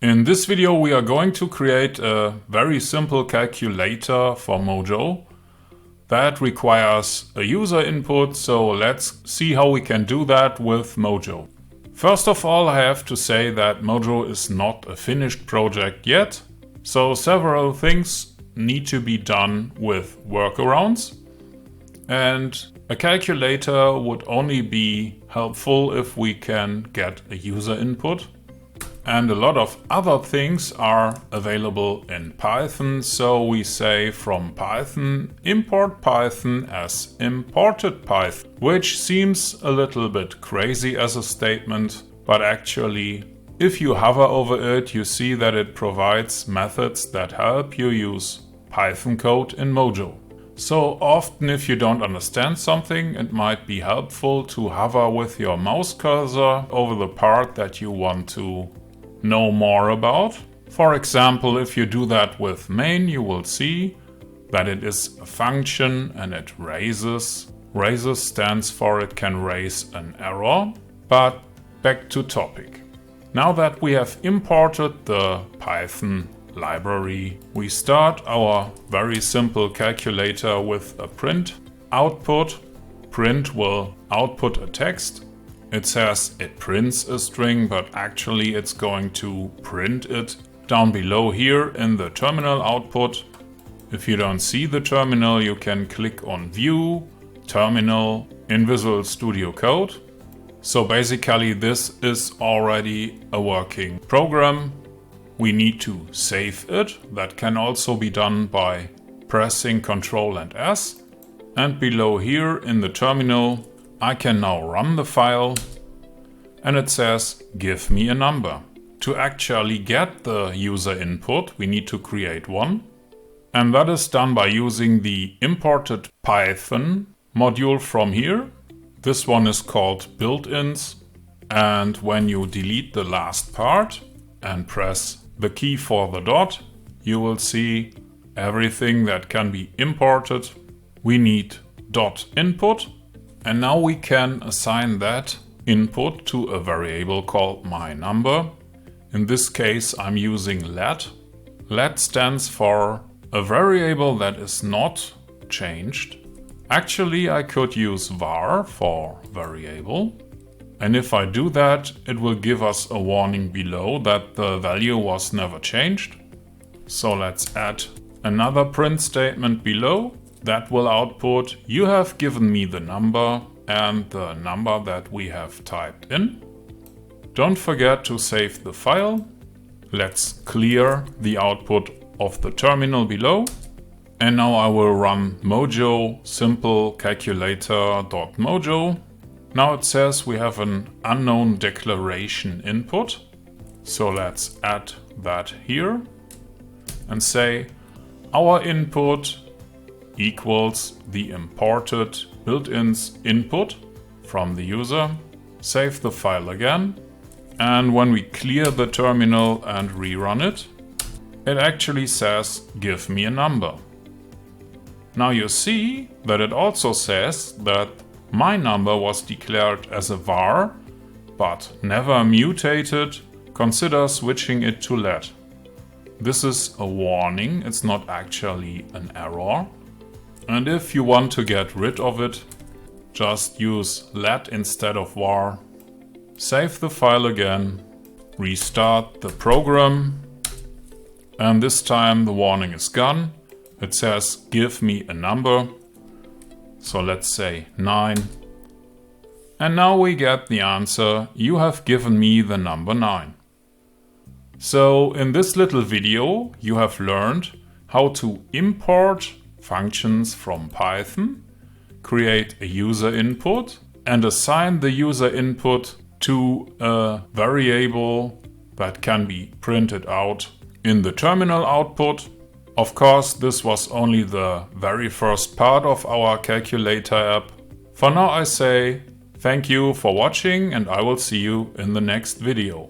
In this video we are going to create a very simple calculator for Mojo that requires a user input, so let's see how we can do that with Mojo. First of all, I have to say that Mojo is not a finished project yet, so several things need to be done with workarounds, and a calculator would only be helpful if we can get a user input. And a lot of other things are available in Python, so we say from Python import Python as imported Python, which seems a little bit crazy as a statement, but actually if you hover over it you see that it provides methods that help you use Python code in Mojo. So often if you don't understand something, it might be helpful to hover with your mouse cursor over the part that you want to know more about. For example, if you do that with main, you will see that it is a function and it raises. Raises stands for it can raise an error. But back to topic. Now that we have imported the Python library, we start our very simple calculator with a print output. Print will output a text. It says it prints a string, but actually it's going to print it down below here in the terminal output. If you don't see the terminal, you can click on View, Terminal, in Visual Studio Code. So basically this is already a working program. We need to save it. That can also be done by pressing Ctrl and S. And below here in the terminal, I can now run the file and it says give me a number. To actually get the user input we need to create one, and that is done by using the imported Python module from here. This one is called built-ins, and when you delete the last part and press the key for the dot, you will see everything that can be imported. We need dot input. And now we can assign that input to a variable called myNumber. In this case I'm using let. Let stands for a variable that is not changed. Actually I could use var for variable. And if I do that, it will give us a warning below that the value was never changed. So let's add another print statement below. That will output, you have given me the number and the number that we have typed in. Don't forget to save the file. Let's clear the output of the terminal below. And now I will run Mojo simple calculator.mojo. Now it says we have an unknown declaration input. So let's add that here and say our input equals the imported built-ins input from the user. Save the file again, and when we clear the terminal and rerun it, it actually says give me a number. Now you see that it also says that my number was declared as a var but never mutated. Consider switching it to let. This is a warning, it's not actually an error. And if you want to get rid of it, just use let instead of var. Save the file again, restart the program, and this time the warning is gone. It says give me a number. So let's say 9. And now we get the answer, you have given me the number 9. So in this little video you have learned how to import functions from Python, create a user input and assign the user input to a variable that can be printed out in the terminal output. Of course, this was only the very first part of our calculator app. For now I say thank you for watching and I will see you in the next video.